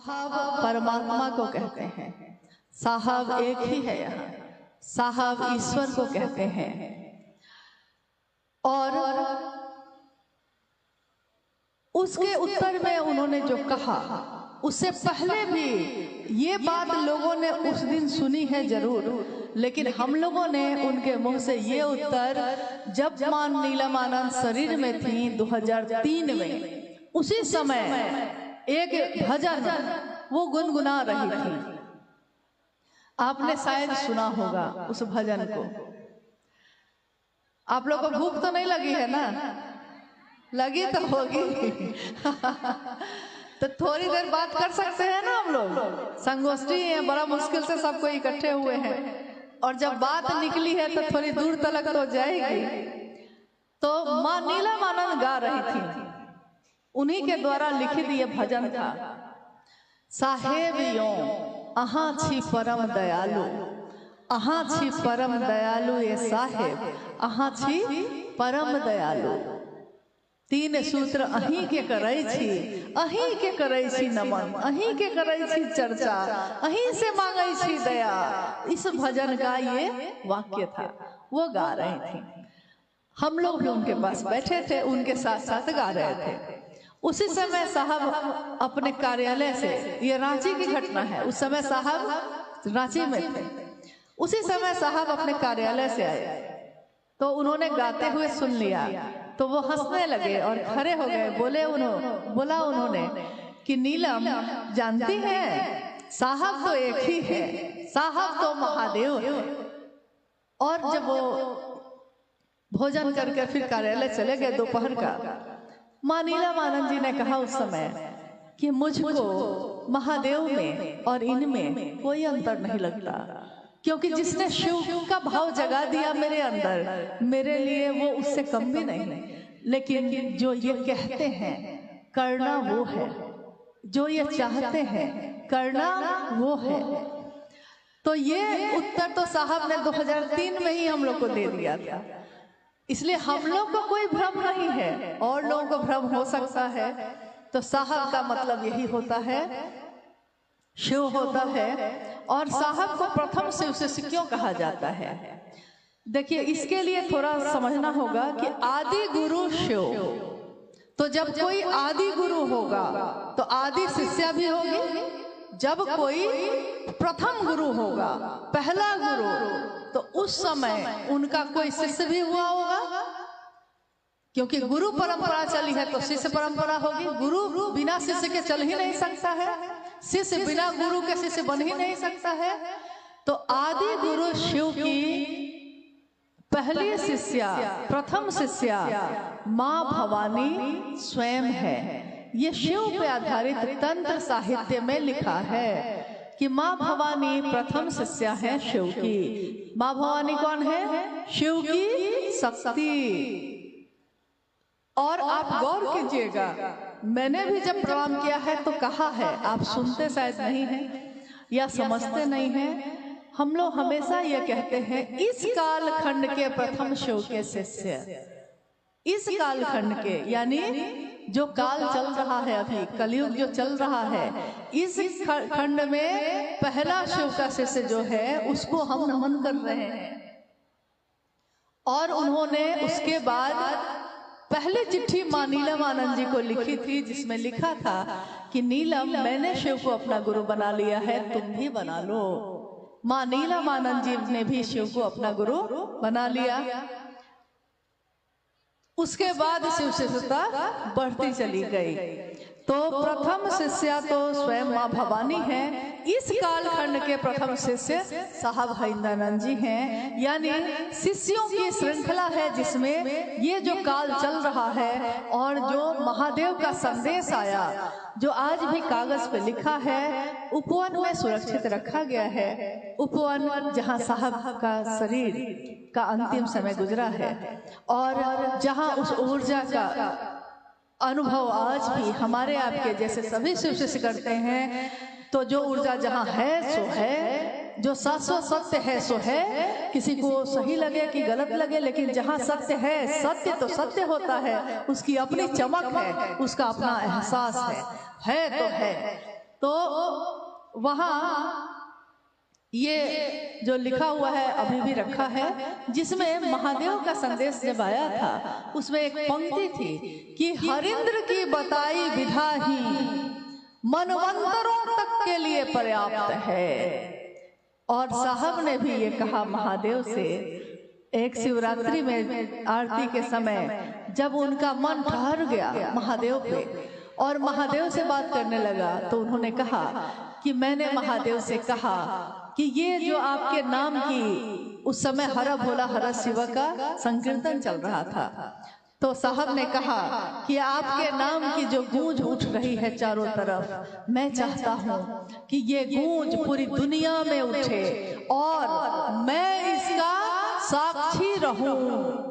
साहब परमात्मा को कहते हैं, साहब एक ही है यहाँ, साहब ईश्वर को कहते हैं। और उसके उत्तर में उन्होंने जो कहा, उससे पहले भी ये बात लोगों ने उस दिन सुनी है जरूर, लेकिन हम लोगों ने उनके मुंह से ये उत्तर जब मां नीलमानंद शरीर में थी 2003 में, उसी समय एक भजन वो गुनगुना रही थी। आपने शायद सुना होगा उस भजन को। आप लोग को भूख तो नहीं लगी है ना? लगी तो होगी तो थोड़ी देर बात कर सकते हैं ना हम लोग। संगोष्ठी है, बड़ा मुश्किल से सबको इकट्ठे हुए हैं, और जब बात निकली है तो थोड़ी दूर तक तो जाएगी। तो मां नीलमानंद गा रही थी, उन्हीं के द्वारा लिखित ये भजन था। साहेब यो अहाँ छी परम दयालु, अहाँ छी परम दयालु, ये साहेब अहाँ छी परम दयालु। तीन सूत्र अहीं के करै छी, अहीं के करै छी नमन, अहीं के करै छी चर्चा, अहीं से मांगै छी दया। इस भजन का ये वाक्य था, वो गा रही थी। हम लोग भी उनके पास बैठे थे, उनके साथ साथ गा रहे थे। उसी समय साहब अपने कार्यालय से, ये रांची की घटना है, उस समय साहब रांची में थे। उसी समय साहब अपने कार्यालय से आए तो उन्होंने गाते हुए सुन लिया, तो वो हंसने लगे और खड़े हो गए। बोला उन्होंने कि नीलम जानती है, साहब तो एक ही है, साहब तो महादेव है। और जब वो भोजन करके फिर कार्यालय चले गए दोपहर का, मां नीलमानंद जी ने कहा उस समय कि मुझको महादेव में और इनमें कोई अंतर नहीं लगता, क्योंकि जिसने शिव का भाव जगा दिया मेरे अंदर, मेरे लिए वो उससे कम भी नहीं। लेकिन जो ये कहते हैं करना वो है, जो ये चाहते हैं करना वो है। तो ये उत्तर तो साहब ने 2003 में ही हम लोग को दे दिया था। इसलिए हम लोग को कोई भ्रम नहीं है, और लोगों को भ्रम हो सकता है। तो साहब का मतलब यही होता है, शिव होता है। और साहब को प्रथम शिव से क्यों कहा जाता है? देखिए, इसके लिए थोड़ा समझना होगा कि आदि गुरु शिव। तो जब कोई आदि गुरु होगा तो आदि शिष्या भी होगी। जब कोई प्रथम गुरु होगा, पहला गुरु, तो उस समय उनका कोई शिष्य भी हुआ होगा, क्योंकि गुरु परंपरा चली है तो शिष्य परंपरा होगी। गुरु बिना शिष्य के चल ही नहीं सकता है, शिष्य बिना गुरु के शिष्य बन ही नहीं सकता है। तो आदि गुरु शिव की पहली शिष्या, प्रथम शिष्या मां भवानी स्वयं है। ये शिव पे आधारित तंत्र साहित्य में लिखा है कि मां भवानी प्रथम शिष्या है शिव की। मां भवानी कौन है? शिव की शक्ति। और आप गौर कीजिएगा, मैंने भी जब प्रणाम किया है तो कहा है, आप सुनते शायद नहीं हैं या समझते नहीं हैं। हम लोग हमेशा ये कहते हैं, इस कालखंड के प्रथम शिव के शिष्य। इस कालखंड के यानी जो काल चल रहा है, अभी कलयुग जो चल रहा है, इस खंड में पहला शिव का शिष्य जो है उसको हम नमन कर रहे हैं। और उन्होंने उसके बाद पहले चिट्ठी मां नीलमानंद जी को लिखी थी, जिसमें लिखा था कि नीलम, मैंने शिव को अपना गुरु बना लिया है, तुम भी बना लो। मां नीलमानंद जी ने भी शिव को अपना गुरु बना लिया। उसके बाद शिव शिष्यता बढ़ती चली गई। तो प्रथम शिष्या तो स्वयं मां भवानी है। इस कालखंड के प्रथम शिष्य साहब हरिंद्रानंद जी हैं। यानी शिष्यों की श्रृंखला है, जिसमें ये जो काल चल रहा है और जो महादेव का संदेश आया, जो आज भी कागज पे लिखा है, उपवन में सुरक्षित रखा गया है। उपवन जहाँ साहब का शरीर का अंतिम समय गुजरा है, और जहाँ उस ऊर्जा का अनुभव आज भी हमारे आपके जैसे सभी शिव शिष्य करते हैं। तो जो ऊर्जा जहाँ है सो है, जो शाश्वत सत्य है सो है। किसी को सही लगे कि गलत लगे, लेकिन जहाँ सत्य है, सत्य तो सत्य होता है, उसकी अपनी चमक है, उसका अपना एहसास है तो है। तो वहां ये जो लिखा हुआ है अभी भी रखा है, जिसमें महादेव का संदेश जब आया था उसमें एक पंक्ति थी कि हरिंद्र की बताई विधा ही मनवंतरों तक के लिए पर्याप्त है। और साहब ने भी ये कहा महादेव से, एक शिवरात्रि में आरती के समय जब उनका मन ठहर गया महादेव पे और महादेव से बात करने लगा, तो उन्होंने कहा कि मैंने महादेव से कहा कि ये जो आपके नाम की उस समय हर भोला हर शिव का संकीर्तन चल रहा था, तो साहब ने कहा कि आपके नाम की जो गूंज उठ रही है चारों तरफ, मैं चाहता हूँ कि ये गूंज पूरी दुनिया में उठे और मैं इसका साक्षी रहूं।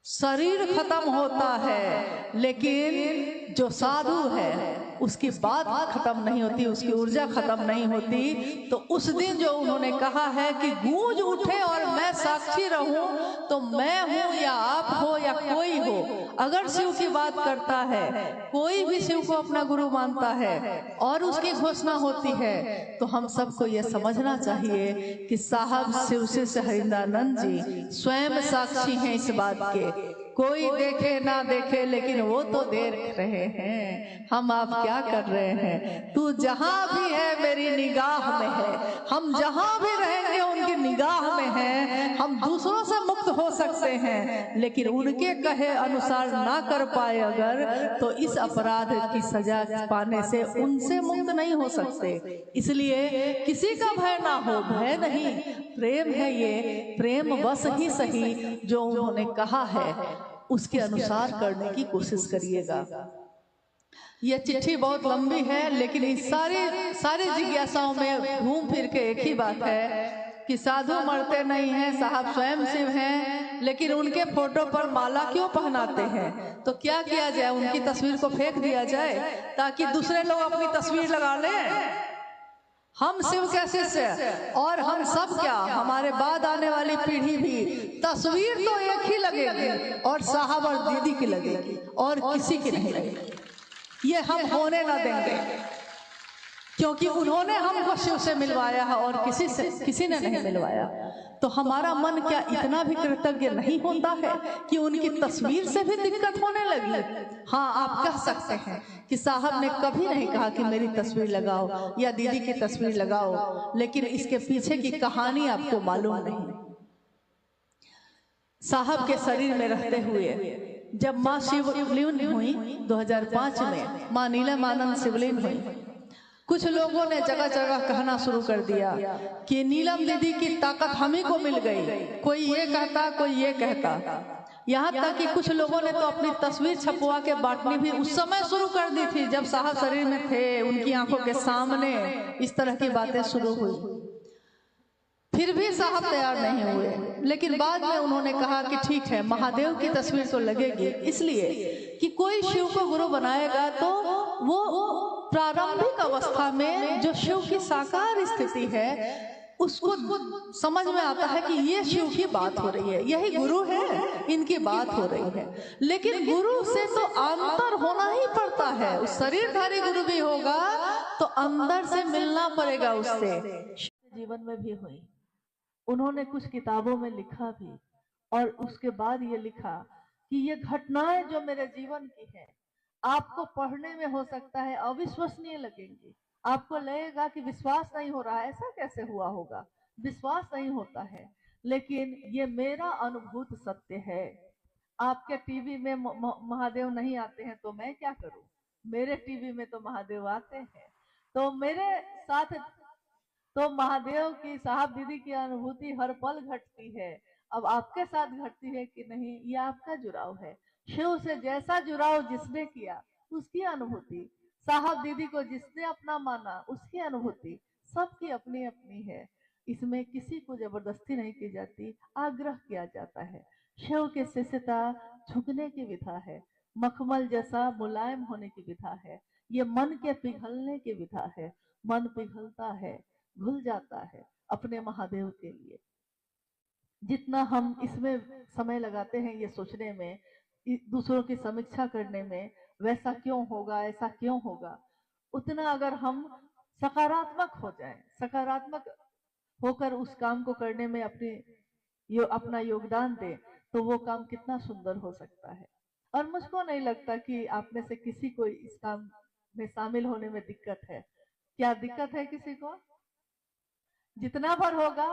शरीर खत्म होता है लेकिन जो साधु है उसकी बात खत्म नहीं होती, उसकी ऊर्जा खत्म नहीं होती। तो उस दिन जो उन्होंने कहा है कि गूंज उठे और मैं साक्षी रहूं, तो मैं हूं या आप हो या कोई हो, अगर शिव की बात करता है, कोई भी शिव को अपना गुरु मानता है और उसकी घोषणा होती है, तो हम सबको ये समझना चाहिए कि साहब शिव से हरिंदानंद जी स्वयं साक्षी हैं इस बात के। कोई देखे ना देखे लेकिन वो तो देख रहे हैं हम आप क्या कर रहे हैं। तू जहां भी है मेरी निगाह में है, हम जहां भी रहेंगे उनकी निगाह में है। हम दूसरों से मुक्त हो सकते हैं लेकिन उनके कहे अनुसार ना कर पाए अगर, तो इस अपराध की सजा पाने से उनसे मुक्त नहीं हो सकते। इसलिए किसी का भय ना हो, भय नहीं, प्रेम है, ये प्रेम बस ही सही जो उन्होंने कहा है उसके अनुसार करने की कोशिश करिएगा। यह चिट्ठी बहुत लंबी है लेकिन इस सारी जिज्ञासाओं में घूम फिर के एक ही बात है कि साधु मरते नहीं हैं, साहब स्वयं शिव हैं, लेकिन उनके फोटो पर माला क्यों पहनाते हैं। तो क्या किया जाए, उनकी तस्वीर को फेंक दिया जाए ताकि दूसरे लोग अपनी तस्वीर लगा लें। हम शिव के शिष्य और हम सब क्या, हमारे बाद आने वाली पीढ़ी भी तस्वीर तो एक ही लगेगी और साहब और दीदी की लगेगी और किसी की नहीं लगेगी। ये हम होने ना देंगे क्योंकि उन्होंने हमको शिव से मिलवाया है और किसी ने नहीं मिलवाया। तो हमारा मन क्या इतना भी कृतज्ञ नहीं होता है कि उनकी तस्वीर से भी दिक्कत होने लगी। हाँ, आप कह सकते हैं कि साहब ने कभी नहीं कहा कि मेरी तस्वीर लगाओ या दीदी की तस्वीर लगाओ, लेकिन इसके पीछे की कहानी आपको मालूम नहीं। साहब के शरीर में रहते हुए जब माँ शिवलिंग हुई 2005 में, माँ नीलम शिवलिंग हुई, कुछ लोगों ने जगह जगह कहना शुरू कर दिया कि नीलम दीदी की ताकत हम ही को मिल गई। कोई ये कहता, कोई ये कहता, यहाँ तक कि कुछ लोगों ने तो अपनी तस्वीर छपवा के बांटनी भी उस समय शुरू कर दी थी जब साहब शरीर में थे, उनकी आंखों के सामने इस तरह की बातें शुरू हुई। फिर भी साहब तैयार नहीं हुए, लेकिन बाद में उन्होंने कहा कि ठीक है, महादेव की तस्वीर तो लगेगी, इसलिए कि कोई शिव को गुरु बनाएगा तो वो प्रारंभिक अवस्था में जो शिव की साकार स्थिति है उसको समझ में आता है कि ये शिव की बात हो रही है, यही गुरु है, इनकी बात हो रही है। लेकिन गुरु से तो अंतर होना ही पड़ता है। उस शरीरधारी गुरु भी होगा तो अंदर से मिलना पड़ेगा उससे। जीवन में भी हुई, उन्होंने कुछ किताबों में लिखा भी और उसके बाद ये लिखा कि ये घटनाएं जो मेरे जीवन की है, आपको पढ़ने में हो सकता है अविश्वसनीय लगेंगी, आपको लगेगा कि विश्वास नहीं हो रहा है, ऐसा कैसे हुआ होगा, विश्वास नहीं होता है, लेकिन ये मेरा अनुभूत सत्य है। आपके टीवी में महादेव नहीं आते हैं तो मैं क्या करूं, मेरे टीवी में तो महादेव आते हैं। तो मेरे साथ तो महादेव की, साहब दीदी की अनुभूति हर पल घटती है। अब आपके साथ घटती है कि नहीं, ये आपका जुड़ाव है। शिव से जैसा जुड़ाव जिसने किया उसकी अनुभूति, साहब दीदी को जिसने अपना माना उसकी अनुभूति, सबकी अपनी अपनी है। इसमें किसी को जबरदस्ती नहीं की जाती, आग्रह किया जाता है। शिव के शिष्यता झुकने की विधा है, मखमल जैसा मुलायम होने की विधा है, ये मन के पिघलने की विधा है। मन पिघलता है, घुल जाता है अपने महादेव के लिए। जितना हम इसमें समय लगाते हैं ये सोचने में, दूसरों की समीक्षा करने में, वैसा क्यों होगा, ऐसा क्यों होगा, उतना अगर हम सकारात्मक हो जाएं, सकारात्मक होकर उस काम को करने में अपना योगदान दें, तो वो काम कितना सुंदर हो सकता है। और मुझको नहीं लगता कि आप में से किसी को इस काम में शामिल होने में दिक्कत है। क्या दिक्कत है किसी को? जितना भर होगा,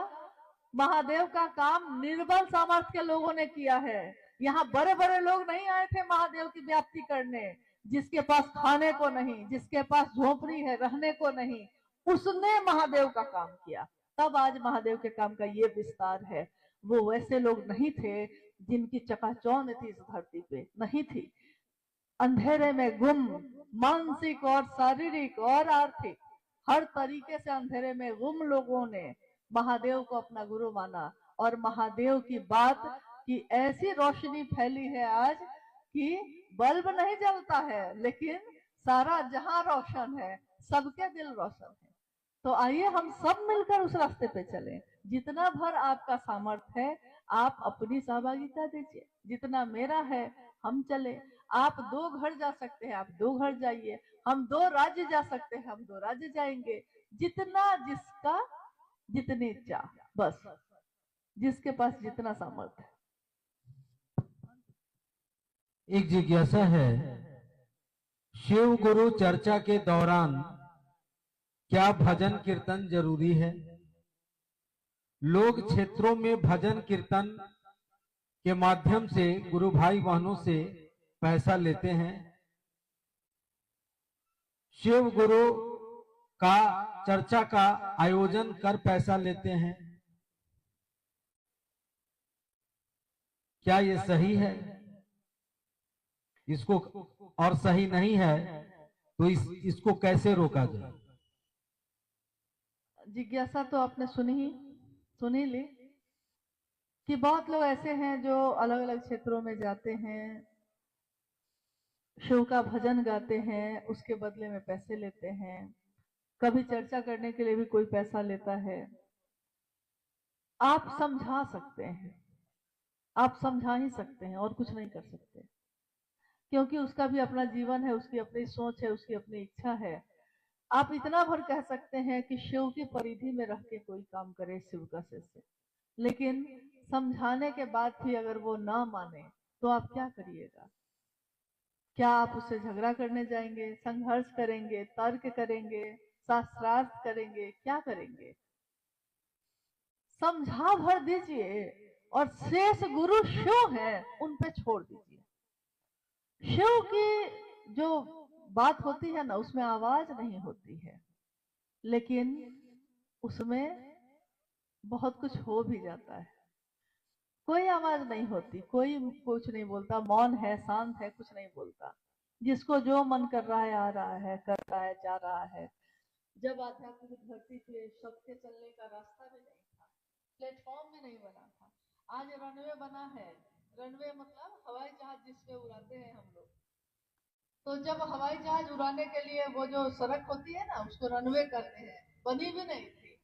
महादेव का काम निर्बल सामर्थ्य के लोगों ने किया है। यहाँ बड़े बड़े लोग नहीं आए थे महादेव की व्याप्ति करने। जिसके पास खाने को नहीं, जिसके पास झोपड़ी है रहने को नहीं, उसने महादेव का काम किया। तब आज महादेव के काम का ये विस्तार है। वो वैसे लोग नहीं थे जिनकी चकाचौंध थी इस धरती पे, नहीं थी। अंधेरे में गुम, मानसिक और शारीरिक और आर्थिक हर तरीके से अंधेरे में गुम लोगों ने महादेव को अपना गुरु माना। और महादेव की बात की ऐसी रोशनी फैली है आज कि बल्ब नहीं जलता है, लेकिन सारा जहां रोशन है, सबके दिल रोशन है। तो आइए हम सब मिलकर उस रास्ते पे चलें। जितना भर आपका सामर्थ्य है, आप अपनी सहभागिता दीजिए। जितना मेरा है, हम चले। आप 2 घर जा सकते हैं, आप 2 घर जाइए। हम 2 राज्य जा सकते हैं, हम 2 राज्य जाएंगे। जितना जिसका जितनी इच्छा, बस जिसके पास जितना सामर्थ्य है। एक जिज्ञासा है, शिव गुरु चर्चा के दौरान क्या भजन कीर्तन जरूरी है? लोग क्षेत्रों में भजन कीर्तन के माध्यम से गुरु भाई बहनों से पैसा लेते हैं। शिव गुरु का चर्चा का आयोजन कर पैसा लेते हैं। क्या ये सही है? इसको और सही नहीं है तो इसको कैसे रोका जाए? जिज्ञासा तो आपने सुनी ली कि बहुत लोग ऐसे हैं जो अलग अलग क्षेत्रों में जाते हैं, शिव का भजन गाते हैं, उसके बदले में पैसे लेते हैं। कभी चर्चा करने के लिए भी कोई पैसा लेता है। आप समझा सकते हैं, आप समझा ही सकते हैं और कुछ नहीं कर सकते, क्योंकि उसका भी अपना जीवन है, उसकी अपनी सोच है, उसकी अपनी इच्छा है। आप इतना भर कह सकते हैं कि शिव की परिधि में रह के कोई काम करे शिव का शिष्य, लेकिन समझाने के बाद भी अगर वो ना माने तो आप क्या करिएगा? क्या आप उससे झगड़ा करने जाएंगे, संघर्ष करेंगे, तर्क करेंगे, शास्त्रार्थ करेंगे, क्या करेंगे? समझा भर दीजिए और शेष गुरु शिव है, उन पे छोड़ दीजिए। शिव की जो बात होती है ना, उसमें आवाज नहीं होती है, लेकिन उसमें बहुत कुछ हो भी जाता है। कोई आवाज नहीं होती, कोई कुछ नहीं बोलता, मौन है, शांत है, कुछ नहीं बोलता। जिसको जो मन कर रहा है, आ रहा है, कर रहा है, जा रहा है। जब आध्यात्मिक धरती पे सबके चलने का रास्ता भी नहीं था, प्लेटफॉर्म भी नहीं बना था, आज रनवे बना है। रनवे मतलब हवाई जहाज जिसपे उड़ाते हैं हम लोग। तो जब हवाई जहाज उड़ाने के लिए वो जो सड़क होती है ना, उसको रनवे करते हैं, बनी भी नहीं थी।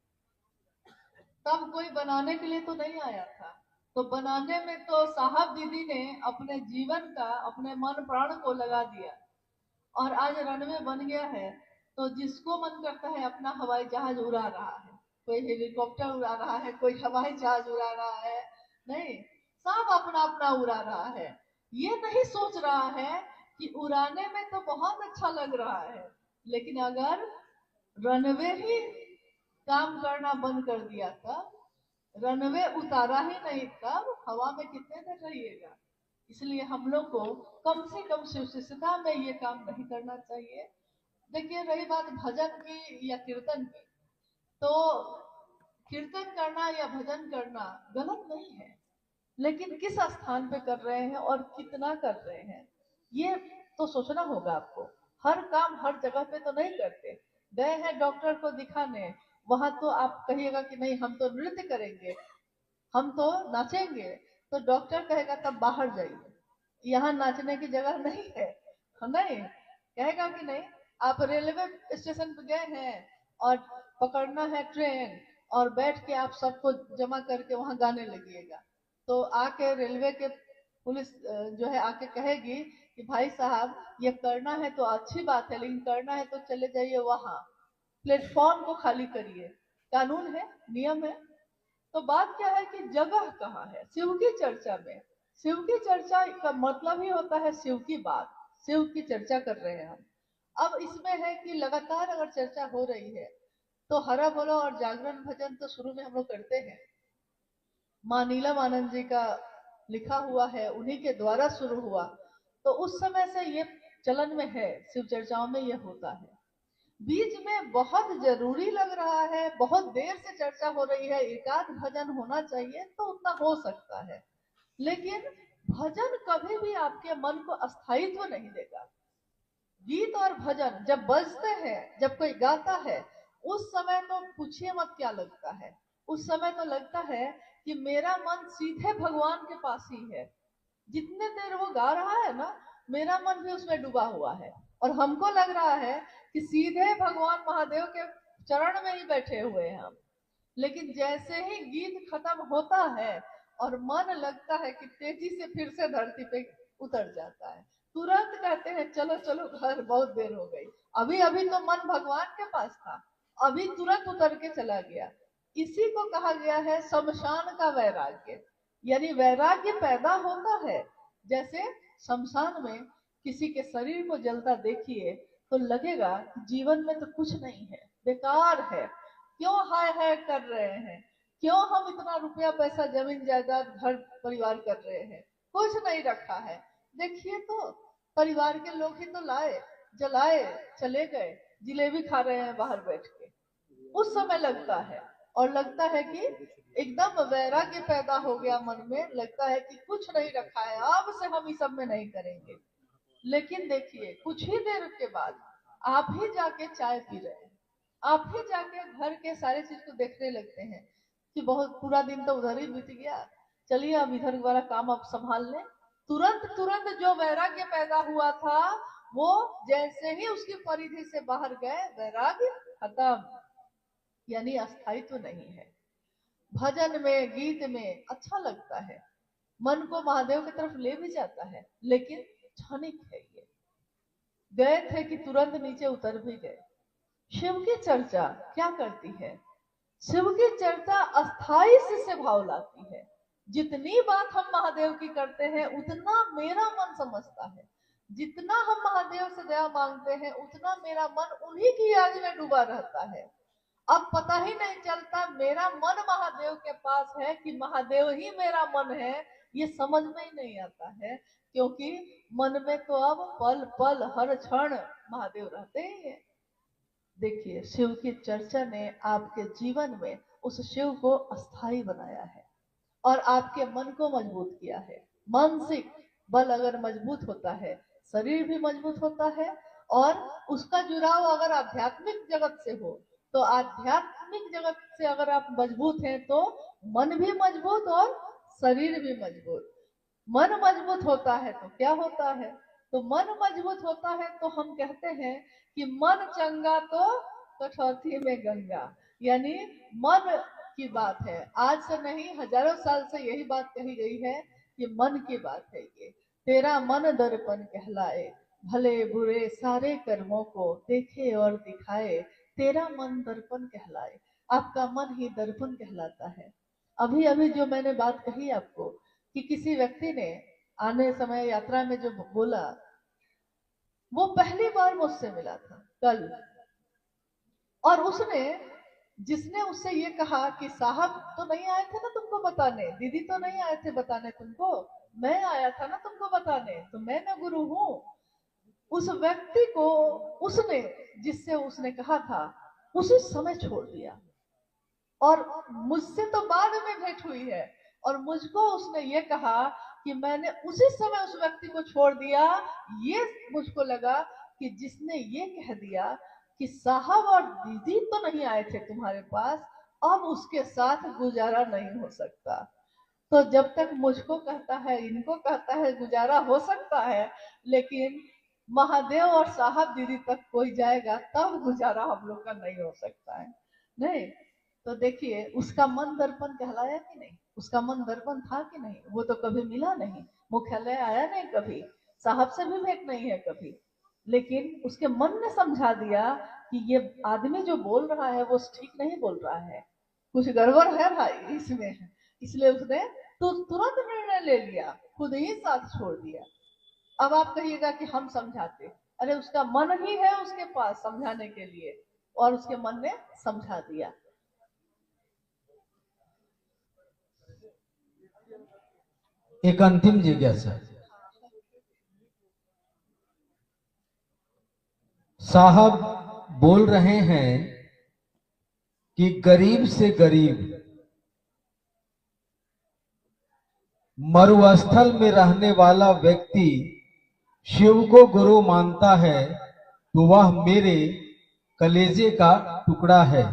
तब कोई बनाने के लिए तो नहीं आया था। तो बनाने में तो साहब दीदी ने अपने जीवन का, अपने मन प्राण को लगा दिया और आज रनवे बन गया है। तो जिसको मन करता है अपना हवाई जहाज उड़ा रहा है, कोई हेलीकॉप्टर उड़ा रहा है, कोई हवाई जहाज उड़ा रहा है, नहीं, सब अपना अपना उड़ा रहा है। ये नहीं सोच रहा है कि उड़ाने में तो बहुत अच्छा लग रहा है, लेकिन अगर रनवे ही काम करना बंद कर दिया, तब रनवे उतारा ही नहीं, तब हवा में कितने देर रहिएगा? इसलिए हम लोग को कम से कम शिष्यता में ये काम नहीं करना चाहिए। देखिए, रही बात भजन की या कीर्तन की, तो कीर्तन करना या भजन करना गलत नहीं है, लेकिन किस स्थान पे कर रहे हैं और कितना कर रहे हैं, ये तो सोचना होगा आपको। हर काम हर जगह पे तो नहीं करते। गए हैं डॉक्टर को दिखाने, वहां तो आप कहिएगा कि नहीं हम तो नृत्य करेंगे, हम तो नाचेंगे, तो डॉक्टर कहेगा तब बाहर जाइए, यहाँ नाचने की जगह नहीं है। नहीं कहेगा कि नहीं। आप रेलवे स्टेशन पे गए हैं और पकड़ना है ट्रेन, और बैठ के आप सबको जमा करके वहां गाने लगिएगा, तो आके रेलवे के पुलिस जो है आके कहेगी कि भाई साहब ये करना है तो अच्छी बात है, लेकिन करना है तो चले जाइए वहां, प्लेटफॉर्म को खाली करिए, कानून है, नियम है। तो बात क्या है कि जगह कहाँ है शिव की चर्चा में। शिव की चर्चा का मतलब ही होता है शिव की बात, शिव की चर्चा कर रहे हैं हम। अब इसमें है कि लगातार अगर चर्चा हो रही है तो हरा बोलो और जागरण भजन तो शुरू में हम लोग करते हैं, माँ नीलम आनंद जी का लिखा हुआ है, उन्हीं के द्वारा शुरू हुआ। तो उस समय से ये चलन में है, शिव चर्चाओं में ये होता है। बीच में बहुत जरूरी लग रहा है, बहुत देर से चर्चा हो रही है, एकाध भजन होना चाहिए तो उतना हो सकता है, लेकिन भजन कभी भी आपके मन को अस्थायित्व नहीं देगा। गीत और भजन जब बजते हैं, जब कोई गाता है, उस समय तो पूछिए मत क्या लगता है। उस समय तो लगता है कि मेरा मन सीधे भगवान के पास ही है। जितने देर वो गा रहा है ना, मेरा मन भी उसमें डूबा हुआ है, और हमको लग रहा है कि सीधे भगवान महादेव के चरण में ही बैठे हुए हैं हम। लेकिन जैसे ही गीत खत्म होता है और मन लगता है कि तेजी से फिर से धरती पे उतर जाता है, तुरंत कहते हैं चलो चलो घर, बहुत देर हो गई। अभी अभी तो मन भगवान के पास था, अभी तुरंत उतर के चला गया। इसी को कहा गया है शमशान का वैराग्य। यानी वैराग्य पैदा होता है, जैसे शमशान में किसी के शरीर को जलता देखिए तो लगेगा जीवन में तो कुछ नहीं है, बेकार है, क्यों हाय हाय कर रहे हैं, क्यों हम इतना रुपया पैसा जमीन जायदाद घर परिवार कर रहे हैं, कुछ नहीं रखा है। देखिए तो परिवार के लोग ही तो लाए, जलाए, चले गए, जिलेबी खा रहे हैं बाहर बैठ के। उस समय लगता है, और लगता है कि एकदम वैराग्य पैदा हो गया मन में, लगता है कि कुछ नहीं रखा है, अब से हम इस सब में नहीं करेंगे। लेकिन देखिए कुछ ही देर के बाद आप ही जाके चाय पी रहे हैं, आप ही जाके घर के सारे चीज को देखने लगते हैं कि बहुत पूरा दिन तो उधर ही बीत गया, चलिए अब इधर वाला काम अब संभाल लें। तुरंत तुरंत जो वैराग्य पैदा हुआ था, वो जैसे ही उसकी परिधि से बाहर गए, वैराग्य खत्म। यानी अस्थायित्व नहीं है। भजन में, गीत में अच्छा लगता है, मन को महादेव की तरफ ले भी जाता है, लेकिन क्षणिक है ये। गए थे कि तुरंत नीचे उतर भी गए। शिव की चर्चा क्या करती है? शिव की चर्चा अस्थाई से भाव लाती है। जितनी बात हम महादेव की करते हैं उतना मेरा मन समझता है, जितना हम महादेव से दया मांगते हैं उतना मेरा मन उन्हीं की याद में डूबा रहता है। अब पता ही नहीं चलता मेरा मन महादेव के पास है कि महादेव ही मेरा मन है, ये समझ में ही नहीं आता है, क्योंकि मन में तो अब पल पल हर क्षण महादेव रहते ही हैं। देखिए शिव की चर्चा ने आपके जीवन में उस शिव को अस्थाई बनाया है और आपके मन को मजबूत किया है। मानसिक बल अगर मजबूत होता है, शरीर भी मजबूत होता है, और उसका जुड़ाव अगर आध्यात्मिक जगत से हो, तो आध्यात्मिक जगत से अगर आप मजबूत हैं तो मन भी मजबूत और शरीर भी मजबूत। मन मजबूत होता है तो क्या होता है? तो मन मजबूत होता है तो हम कहते हैं कि मन चंगा तो कठौती में गंगा। यानी मन की बात है, आज से नहीं हजारों साल से यही बात कही गई है कि मन की बात है ये। तेरा मन दर्पण कहलाए, भले बुरे सारे कर्मों को देखे और दिखाए, तेरा मन दर्पण कहलाए। आपका मन ही दर्पण कहलाता है। अभी अभी जो मैंने बात कही आपको कि किसी व्यक्ति ने आने समय यात्रा में जो बोला, वो पहली बार मुझसे मिला था कल, और उसने, जिसने उससे ये कहा कि साहब तो नहीं आए थे ना तुमको बताने, दीदी तो नहीं आए थे बताने तुमको, मैं आया था ना तुमको बताने, तो मैं ना गुरु हूँ। उस व्यक्ति को उसने, जिससे उसने कहा था, उसी समय छोड़ दिया। और मुझसे तो बाद में भेंट हुई है, और मुझको उसने ये कहा कि मैंने उसी समय उस व्यक्ति को छोड़ दिया। ये मुझको लगा कि जिसने ये कह दिया कि साहब और दीदी तो नहीं आए थे तुम्हारे पास, अब उसके साथ गुजारा नहीं हो सकता। तो जब तक मुझको कहता है, इनको कहता है गुजारा हो सकता है, लेकिन महादेव और साहब दीदी तक कोई जाएगा तब गुजारा हम लोग का नहीं हो सकता है। नहीं तो देखिए उसका मन दर्पण कहलाया कि नहीं, उसका मन दर्पण था कि नहीं, वो तो कभी मिला नहीं, मुख्यालय आया नहीं कभी, साहब से भी भेंट नहीं है कभी, लेकिन उसके मन ने समझा दिया कि ये आदमी जो बोल रहा है वो ठीक नहीं बोल रहा है, कुछ गड़बड़ है भाई इसमें। इसलिए उसने तो तुरंत निर्णय ले लिया, खुद ही साथ छोड़ दिया। अब आप कहिएगा कि हम समझाते, अरे उसका मन ही है उसके पास समझाने के लिए, और उसके मन ने समझा दिया। एक अंतिम जिज्ञासा, साहब बोल रहे हैं कि गरीब से गरीब मरुस्थल में रहने वाला व्यक्ति शिव को गुरु मानता है तो वह मेरे कलेजे का टुकड़ा है,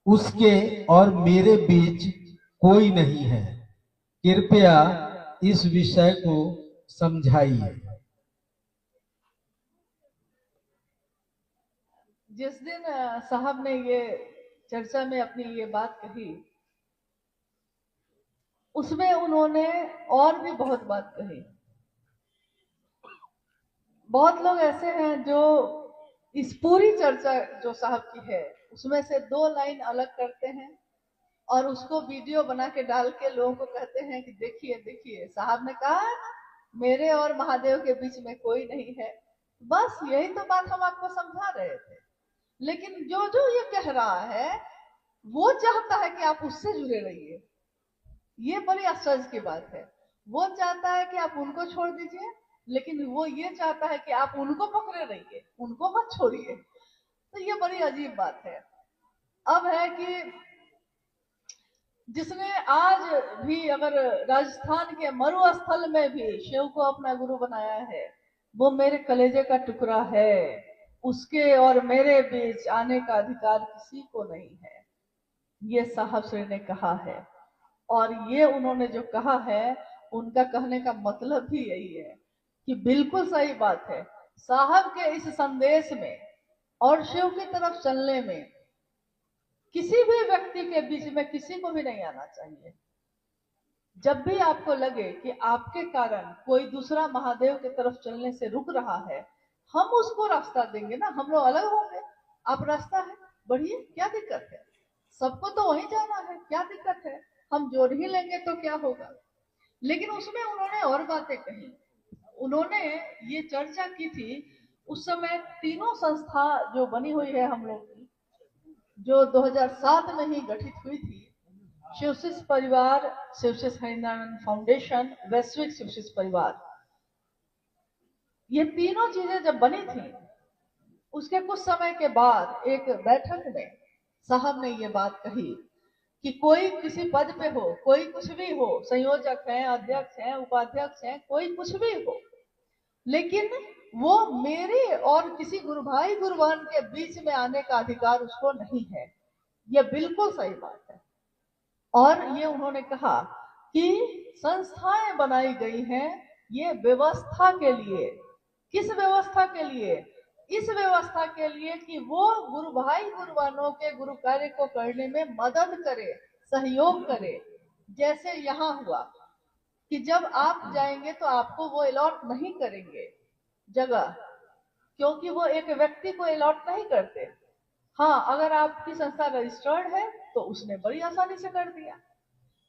उसके और मेरे बीच कोई नहीं है, कृपया इस विषय को समझाइए। जिस दिन साहब ने ये चर्चा में अपनी ये बात कही, उसमें उन्होंने और भी बहुत बात कही। बहुत लोग ऐसे हैं जो इस पूरी चर्चा जो साहब की है उसमें से 2 लाइन अलग करते हैं और उसको वीडियो बना के डाल के लोगों को कहते हैं कि देखिए देखिए साहब ने कहा है ना, मेरे और महादेव के बीच में कोई नहीं है। बस यही तो बात हम आपको समझा रहे थे। लेकिन जो जो ये कह रहा है वो चाहता है कि आप उससे जुड़े रहिए। ये बड़ी आश्चर्य की बात है। वो चाहता है कि आप उनको छोड़ दीजिए, लेकिन वो ये चाहता है कि आप उनको पकड़े रहिए, उनको मत छोड़िए। तो ये बड़ी अजीब बात है। अब है कि जिसने आज भी अगर राजस्थान के मरुस्थल में भी शिव को अपना गुरु बनाया है, वो मेरे कलेजे का टुकड़ा है, उसके और मेरे बीच आने का अधिकार किसी को नहीं है, ये साहब श्री ने कहा है। और ये उन्होंने जो कहा है, उनका कहने का मतलब भी यही है कि बिल्कुल सही बात है। साहब के इस संदेश में और शिव की तरफ चलने में किसी भी व्यक्ति के बीच में किसी को भी नहीं आना चाहिए। जब भी आपको लगे कि आपके कारण कोई दूसरा महादेव की तरफ चलने से रुक रहा है, हम उसको रास्ता देंगे ना, हम लोग अलग होंगे, आप रास्ता है बढ़िए, क्या दिक्कत है, सबको तो वहीं जाना है, क्या दिक्कत है, हम जोड़ ही लेंगे तो क्या होगा। लेकिन उसमें उन्होंने और बातें कही। उन्होंने ये चर्चा की थी उस समय तीनों संस्था जो बनी हुई है हम लोग की, जो 2007 में ही गठित हुई थी, शिवशिष परिवार, शिवशिष हरिनारायण फाउंडेशन, वैश्विक शिवशिष परिवार, ये तीनों चीजें जब बनी थी, उसके कुछ समय के बाद एक बैठक में साहब ने ये बात कही कि कोई किसी पद पे हो, कोई कुछ भी हो, संयोजक हैं, अध्यक्ष हैं, उपाध्यक्ष हैं, कोई कुछ भी हो, लेकिन वो मेरे और किसी गुरु भाई गुरु बहन के बीच में आने का अधिकार उसको नहीं है। ये बिल्कुल सही बात है। और ये उन्होंने कहा कि संस्थाएं बनाई गई हैं ये व्यवस्था के लिए। किस व्यवस्था के लिए? इस व्यवस्था के लिए कि वो गुरु भाई गुरु बहनों के गुरु कार्य को करने में मदद करे, सहयोग करे। जैसे यहाँ हुआ कि जब आप जाएंगे तो आपको वो अलॉट नहीं करेंगे जगह, क्योंकि वो एक व्यक्ति को अलॉट नहीं करते। हाँ, अगर आपकी संस्था रजिस्टर्ड है तो उसने बड़ी आसानी से कर दिया,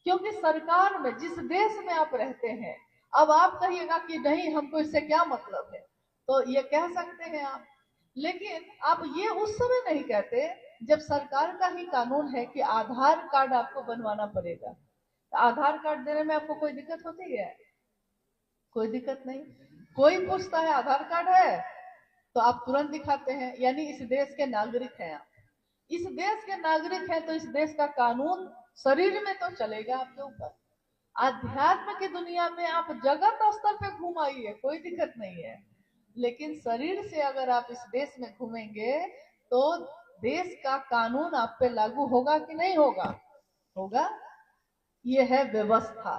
क्योंकि सरकार में जिस देश में आप रहते हैं, अब आप कहिएगा कि नहीं हमको इससे क्या मतलब है, तो ये कह सकते हैं आप, लेकिन आप ये उस समय नहीं कहते जब सरकार का ही कानून है कि आधार कार्ड आपको बनवाना पड़ेगा। तो आधार कार्ड देने में आपको कोई दिक्कत होती है? कोई दिक्कत नहीं। कोई पूछता है आधार कार्ड है तो आप तुरंत दिखाते हैं, यानी इस देश के नागरिक हैं आप। इस देश के नागरिक हैं तो इस देश का कानून शरीर में तो चलेगा आपके ऊपर। आध्यात्म की दुनिया में आप जगत स्तर पे घूम आइए, कोई दिक्कत नहीं है, लेकिन शरीर से अगर आप इस देश में घूमेंगे तो देश का कानून आप पे लागू होगा कि नहीं होगा? होगा। ये है व्यवस्था।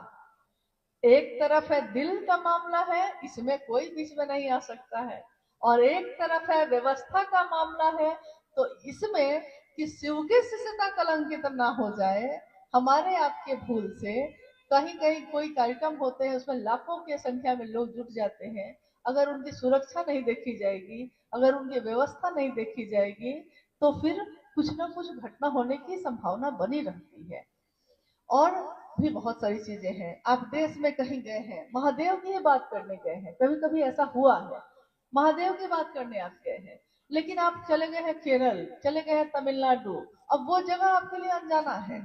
एक तरफ है दिल का मामला है, इसमें कोई बीच में नहीं आ सकता है, और एक तरफ है व्यवस्था का मामला है, तो इसमें कि शिव की शिष्यता कलंकित ना हो जाए हमारे आपके भूल से। कहीं कहीं कोई कार्यक्रम होते हैं उसमें लाखों की संख्या में लोग जुट जाते हैं अगर उनकी सुरक्षा नहीं देखी जाएगी, अगर उनकी व्यवस्था नहीं देखी जाएगी, तो फिर कुछ ना कुछ घटना होने की संभावना बनी रहती है। और भी बहुत सारी चीजें हैं। आप देश में कहीं गए हैं, महादेव की ही बात करने गए हैं, कभी कभी ऐसा हुआ है, महादेव की बात करने आप गए हैं, लेकिन आप चले गए हैं केरल, चले गए हैं तमिलनाडु, अब वो जगह आपके लिए अनजाना है,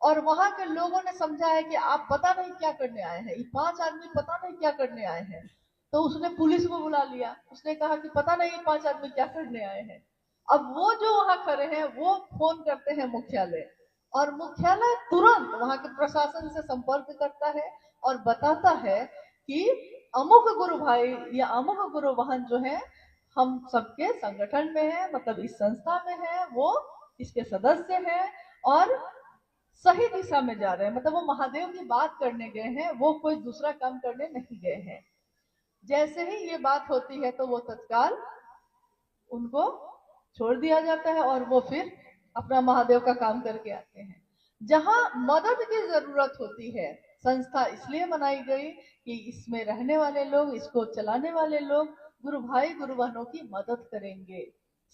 और वहां के लोगों ने समझा है कि आप पता नहीं क्या करने आए हैं, ये 5 आदमी पता नहीं क्या करने आए हैं, तो उसने पुलिस को बुला लिया, उसने कहा कि पता नहीं ये 5 आदमी क्या करने आए हैं। अब वो जो वहां खड़े हैं वो फोन करते हैं मुख्यालय, और मुख्यालय तुरंत वहां के प्रशासन से संपर्क करता है और बताता है कि अमुक गुरु भाई या अमुक गुरु वाहन जो है हम सबके संगठन में है, मतलब इस संस्था में है, वो इसके सदस्य हैं और सही दिशा में जा रहे हैं, मतलब वो महादेव की बात करने गए हैं, वो कोई दूसरा काम करने नहीं गए हैं। जैसे ही ये बात होती है तो वो तत्काल उनको छोड़ दिया जाता है और वो फिर अपना महादेव का काम करके आते हैं। जहां मदद की जरूरत होती है, संस्था इसलिए बनाई गई कि इसमें रहने वाले लोग, इसको चलाने वाले लोग गुरु भाई गुरु बहनों की मदद करेंगे,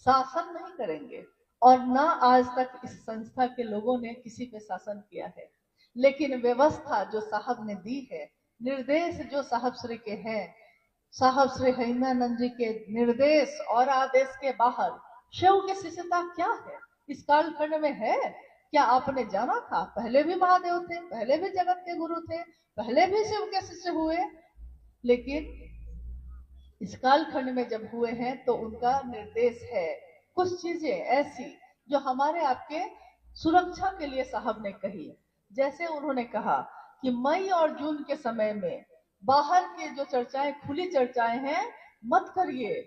शासन नहीं करेंगे। और ना आज तक इस संस्था के लोगों ने किसी पे शासन किया है, लेकिन व्यवस्था जो साहब ने दी है, निर्देश जो साहब श्री के हैं, साहब श्री हिमानंद जी के निर्देश और आदेश के बाहर शिव की शिष्यता क्या है इस कालखंड में है? क्या आपने जाना था? पहले भी महादेव थे, पहले भी जगत के गुरु थे, पहले भी शिव के शिष्य हुए, लेकिन इस कालखंड में जब हुए हैं तो उनका निर्देश है। कुछ चीजें ऐसी जो हमारे आपके सुरक्षा के लिए साहब ने कही, जैसे उन्होंने कहा कि मई और जून के समय में बाहर के जो चर्चाएं, खुली चर्चाएं हैं, मत करिए,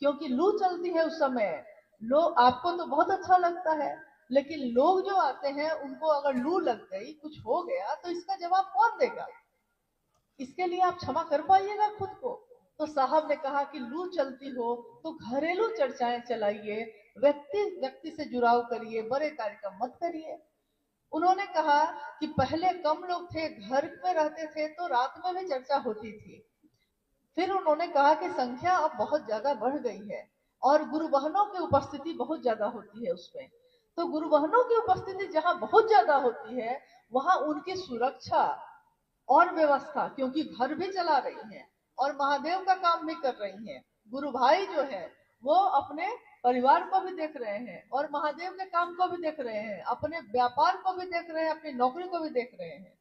क्योंकि लू चलती है उस समय। लोग, आपको तो बहुत अच्छा लगता है, लेकिन लोग जो आते हैं उनको अगर लू लग गई, कुछ हो गया, तो इसका जवाब कौन देगा? इसके लिए आप क्षमा कर पाइएगा खुद को? तो साहब ने कहा कि लू चलती हो तो घरेलू चर्चाएं चलाइए, व्यक्ति व्यक्ति से जुड़ाव करिए, बड़े कार्यक्रम मत करिए। उन्होंने कहा कि पहले कम लोग थे, घर में रहते थे, तो रात में भी चर्चा होती थी। फिर उन्होंने कहा कि संख्या अब बहुत ज्यादा बढ़ गई है और गुरु बहनों की उपस्थिति बहुत ज्यादा होती है उसमें। तो गुरु बहनों की उपस्थिति जहां बहुत ज्यादा होती है, वहां उनकी सुरक्षा और व्यवस्था, क्योंकि घर भी चला रही हैं और महादेव का काम भी कर रही हैं, गुरु भाई जो है वो अपने परिवार को भी देख रहे हैं और महादेव के काम को भी देख रहे हैं, अपने व्यापार को भी देख रहे हैं, अपनी नौकरी को भी देख रहे हैं,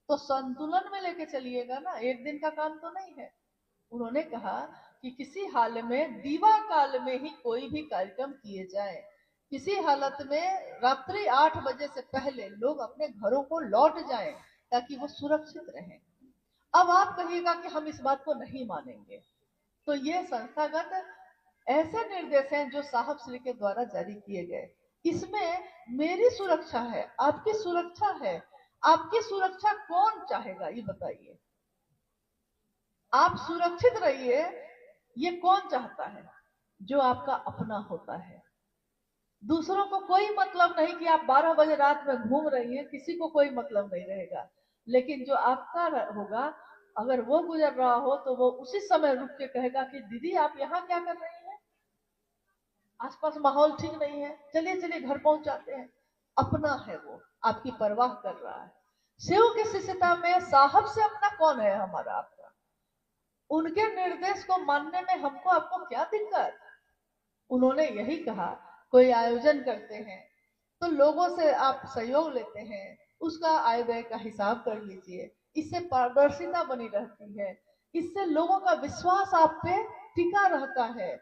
तो संतुलन में लेके चलिएगा ना, एक दिन का काम तो नहीं है। उन्होंने कहा कि किसी हाल में दीवा काल में ही कोई भी कार्यक्रम किए जाए, किसी हालत में रात्रि 8 बजे से पहले लोग अपने घरों को लौट जाएं ताकि वो सुरक्षित रहें। अब आप कहिएगा कि हम इस बात को नहीं मानेंगे, तो ये संस्थागत ऐसे निर्देश हैं जो साहब श्री के द्वारा जारी किए गए। इसमें मेरी सुरक्षा है, आपकी सुरक्षा है, आपकी सुरक्षा कौन चाहेगा ये बताइए? आप सुरक्षित रहिए, ये कौन चाहता है? जो आपका अपना होता है। दूसरों को कोई मतलब नहीं कि आप 12 बजे रात में घूम रही हैं, किसी को कोई मतलब नहीं रहेगा, लेकिन जो आपका होगा, अगर वो गुजर रहा हो तो वो उसी समय रुक के कहेगा कि दीदी आप यहाँ क्या कर रही हैं, आसपास माहौल ठीक नहीं है, चलिए चलिए घर पहुंचाते हैं। अपना है वो, आपकी परवाह कर रहा है। शिव की शिष्यता में साहब से अपना कौन है हमारा आपका? उनके निर्देश को मानने में हमको आपको क्या दिक्कत? उन्होंने यही कहा, कोई आयोजन करते हैं तो लोगों से आप सहयोग लेते हैं, उसका आय व्यय का हिसाब कर लीजिए, इससे पारदर्शिता बनी रहती है, इससे लोगों का विश्वास आप पे टिका रहता है।